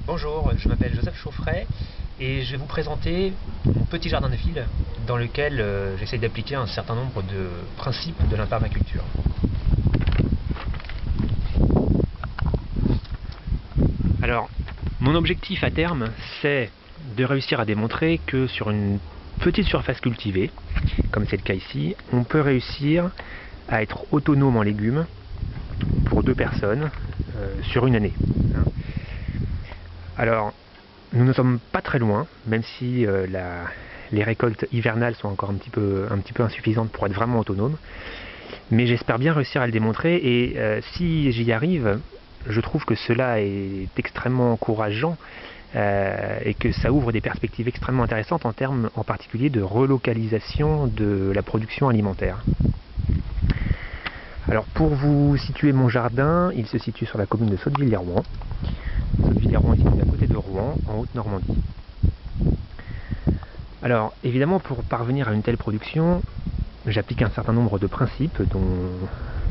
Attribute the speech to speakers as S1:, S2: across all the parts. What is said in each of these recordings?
S1: Bonjour, je m'appelle Joseph Chauffret et je vais vous présenter mon petit jardin de fil dans lequel j'essaie d'appliquer un certain nombre de principes de l'impermaculture. Alors, mon objectif à terme, c'est de réussir à démontrer que sur une petite surface cultivée, comme c'est le cas ici, on peut réussir à être autonome en légumes pour 2 personnes sur une année. Alors, nous ne sommes pas très loin, même si les récoltes hivernales sont encore un petit peu insuffisantes pour être vraiment autonomes. Mais j'espère bien réussir à le démontrer, et si j'y arrive, je trouve que cela est extrêmement encourageant et que ça ouvre des perspectives extrêmement intéressantes en termes en particulier de relocalisation de la production alimentaire. Alors pour vous situer mon jardin, il se situe sur la commune de Sotteville-lès-Rouen. Sotteville-lès-Rouen est situé à côté de Rouen, en Haute-Normandie. Alors évidemment, pour parvenir à une telle production, j'applique un certain nombre de principes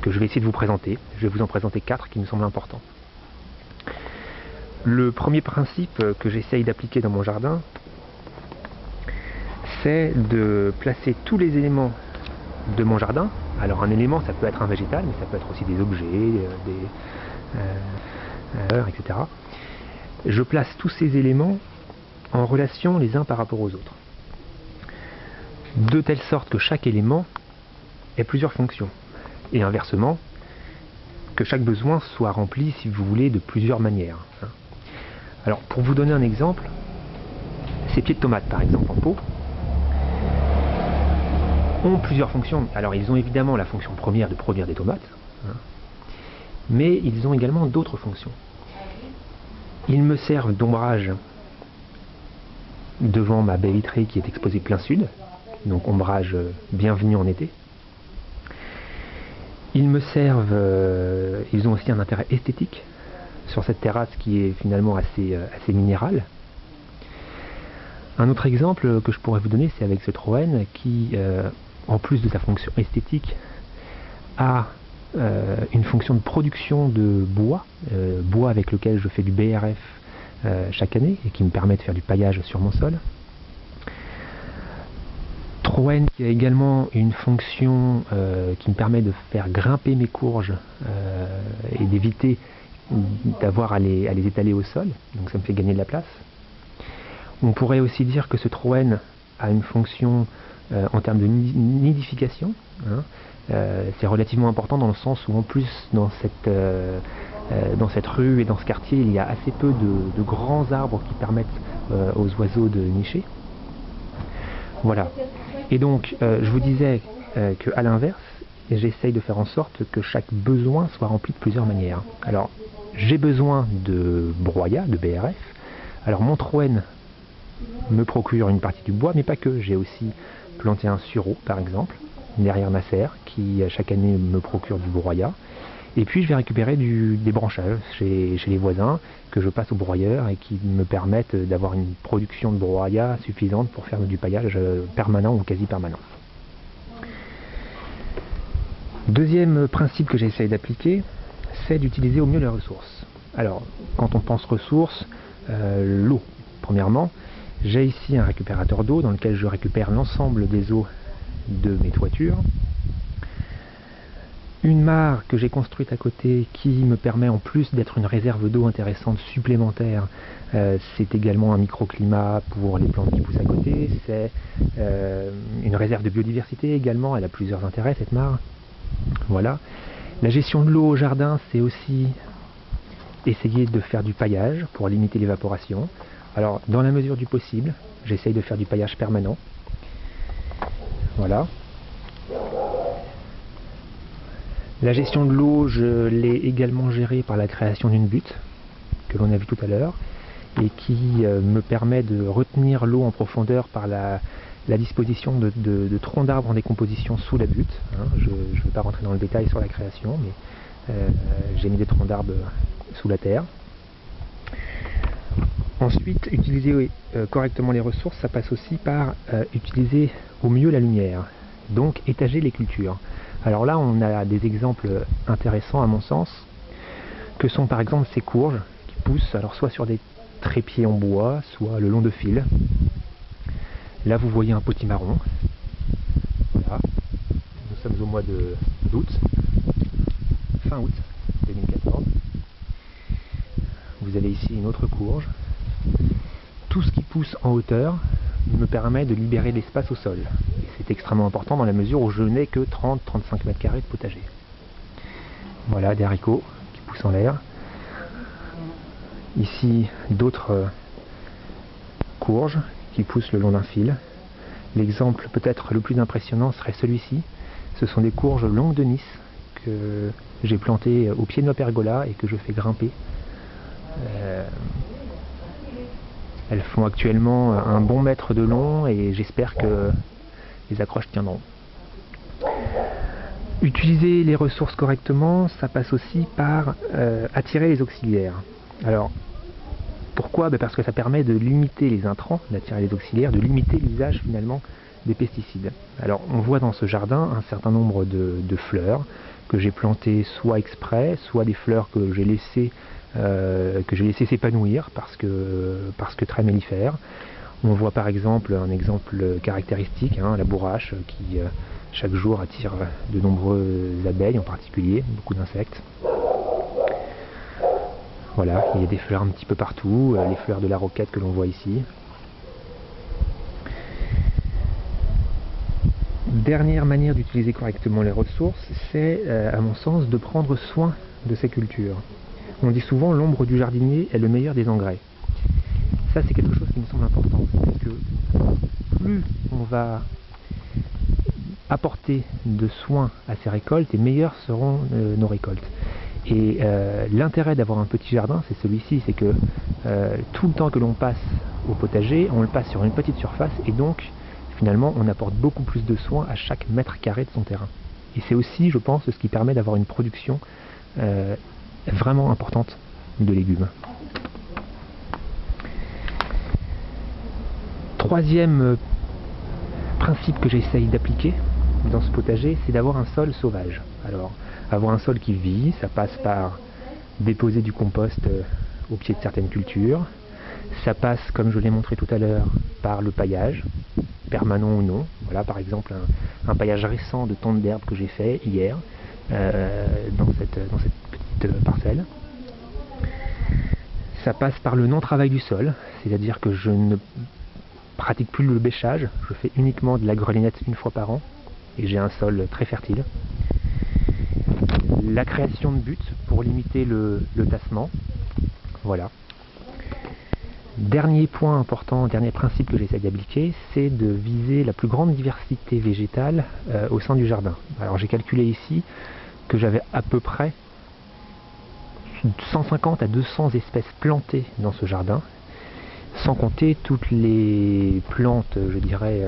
S1: que je vais essayer de vous présenter. Je vais vous en présenter 4 qui me semblent importants. Le premier principe que j'essaye d'appliquer dans mon jardin, c'est de placer tous les éléments de mon jardin. Alors un élément, ça peut être un végétal, mais ça peut être aussi des objets, etc. Je place tous ces éléments en relation les uns par rapport aux autres, de telle sorte que chaque élément ait plusieurs fonctions, et inversement, que chaque besoin soit rempli, si vous voulez, de plusieurs manières. Alors, pour vous donner un exemple, ces pieds de tomates, par exemple, en pot, ont plusieurs fonctions. Alors, ils ont évidemment la fonction première de produire des tomates, mais ils ont également d'autres fonctions. Ils me servent d'ombrage devant ma baie vitrée qui est exposée plein sud, donc ombrage bienvenu en été. Ils me servent, ils ont aussi un intérêt esthétique sur cette terrasse qui est finalement assez minérale. Un autre exemple que je pourrais vous donner, c'est avec ce Troène qui, en plus de sa fonction esthétique, a une fonction de production de bois, bois avec lequel je fais du BRF chaque année et qui me permet de faire du paillage sur mon sol. Troène qui a également une fonction qui me permet de faire grimper mes courges et d'éviter d'avoir à les étaler au sol, donc ça me fait gagner de la place. On pourrait aussi dire que ce Troène a une fonction en termes de nidification. C'est relativement important dans le sens où en plus dans cette rue et dans ce quartier il y a assez peu de grands arbres qui permettent aux oiseaux de nicher. Voilà. Et donc je vous disais qu'à l'inverse, j'essaye de faire en sorte que chaque besoin soit rempli de plusieurs manières. Alors j'ai besoin de broyat, de BRF. Alors mon Troène me procure une partie du bois, mais pas que. J'ai aussi planté un sureau par exemple derrière ma serre qui chaque année me procure du broyat, et puis je vais récupérer des branchages chez les voisins que je passe au broyeur et qui me permettent d'avoir une production de broyat suffisante pour faire du paillage permanent ou quasi permanent. Deuxième principe que j'essaye d'appliquer, c'est d'utiliser au mieux les ressources. Alors quand on pense ressources, l'eau premièrement. J'ai ici un récupérateur d'eau dans lequel je récupère l'ensemble des eaux de mes toitures. Une mare que j'ai construite à côté qui me permet, en plus d'être une réserve d'eau intéressante supplémentaire, c'est également un microclimat pour les plantes qui poussent à côté. C'est une réserve de biodiversité également, elle a plusieurs intérêts cette mare. Voilà. La gestion de l'eau au jardin, c'est aussi essayer de faire du paillage pour limiter l'évaporation. Alors, dans la mesure du possible, j'essaye de faire du paillage permanent. Voilà. La gestion de l'eau, je l'ai également gérée par la création d'une butte, que l'on a vu tout à l'heure, et qui me permet de retenir l'eau en profondeur par la disposition de troncs d'arbres en décomposition sous la butte. Je ne vais pas rentrer dans le détail sur la création, mais j'ai mis des troncs d'arbres sous la terre. Ensuite, utiliser correctement les ressources, ça passe aussi par utiliser au mieux la lumière, donc étager les cultures. Alors là, on a des exemples intéressants à mon sens, que sont par exemple ces courges qui poussent, alors soit sur des trépied en bois, soit le long de fils. Là vous voyez un potimarron. Voilà. Nous sommes au mois d'août, fin août 2014. Vous avez ici une autre courge. Tout ce qui pousse en hauteur me permet de libérer l'espace au sol. Et c'est extrêmement important dans la mesure où je n'ai que 30-35 mètres carrés de potager. Voilà des haricots qui poussent en l'air. Ici d'autres courges qui poussent le long d'un fil. L'exemple peut-être le plus impressionnant serait celui-ci. Ce sont des courges longues de Nice que j'ai plantées au pied de ma pergola et que je fais grimper. Elles font actuellement un bon mètre de long et j'espère que les accroches tiendront. Utiliser les ressources correctement, ça passe aussi par attirer les auxiliaires. Alors, pourquoi? Parce que ça permet de limiter les intrants, d'attirer les auxiliaires, de limiter l'usage finalement des pesticides. Alors, on voit dans ce jardin un certain nombre de fleurs que j'ai plantées soit exprès, soit des fleurs que j'ai laissées s'épanouir parce que très mellifères. On voit par exemple un exemple caractéristique, la bourrache qui chaque jour attire de nombreuses abeilles en particulier, beaucoup d'insectes. Voilà, il y a des fleurs un petit peu partout, les fleurs de la roquette que l'on voit ici. Dernière manière d'utiliser correctement les ressources, c'est à mon sens de prendre soin de ces cultures. On dit souvent l'ombre du jardinier est le meilleur des engrais. Ça c'est quelque chose qui me semble important, c'est que plus on va apporter de soins à ces récoltes et meilleures seront nos récoltes. Et l'intérêt d'avoir un petit jardin, c'est celui-ci, c'est que tout le temps que l'on passe au potager, on le passe sur une petite surface et donc finalement on apporte beaucoup plus de soins à chaque mètre carré de son terrain. Et c'est aussi, je pense, ce qui permet d'avoir une production vraiment importante de légumes. Troisième principe que j'essaye d'appliquer dans ce potager, c'est d'avoir un sol sauvage. Alors, avoir un sol qui vit, ça passe par déposer du compost au pied de certaines cultures. Ça passe, comme je l'ai montré tout à l'heure, par le paillage, permanent ou non. Voilà, par exemple, un paillage récent de tonte d'herbe que j'ai fait hier dans cette petite parcelle. Ça passe par le non-travail du sol, c'est-à-dire que je ne pratique plus le bêchage, je fais uniquement de la grelinette une fois par an et j'ai un sol très fertile. La création de buts pour limiter le tassement, voilà. Dernier point important, dernier principe que j'essaie d'appliquer, c'est de viser la plus grande diversité végétale au sein du jardin. Alors j'ai calculé ici que j'avais à peu près 150 à 200 espèces plantées dans ce jardin, sans compter toutes les plantes, je dirais,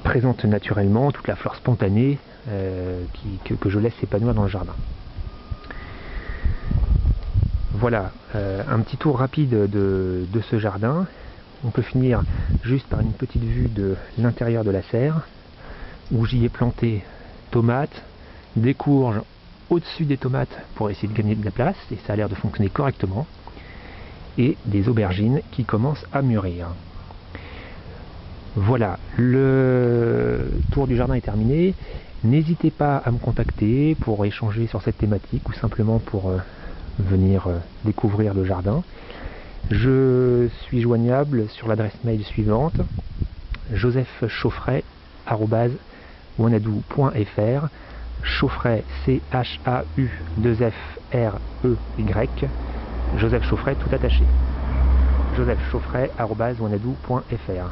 S1: présentes naturellement, toute la flore spontanée que je laisse s'épanouir dans le jardin. Voilà, un petit tour rapide de ce jardin. On peut finir juste par une petite vue de l'intérieur de la serre, où j'y ai planté tomates, des courges au-dessus des tomates pour essayer de gagner de la place, et ça a l'air de fonctionner correctement, et des aubergines qui commencent à mûrir. Voilà, le tour du jardin est terminé. N'hésitez pas à me contacter pour échanger sur cette thématique ou simplement pour venir découvrir le jardin. Je suis joignable sur l'adresse mail suivante: josephchauffret@wanadoo.fr. Chauffret, C-H-A-U-2-F-R-E-Y. Joseph Chauffret tout attaché. josephchauffret@wanadoo.fr.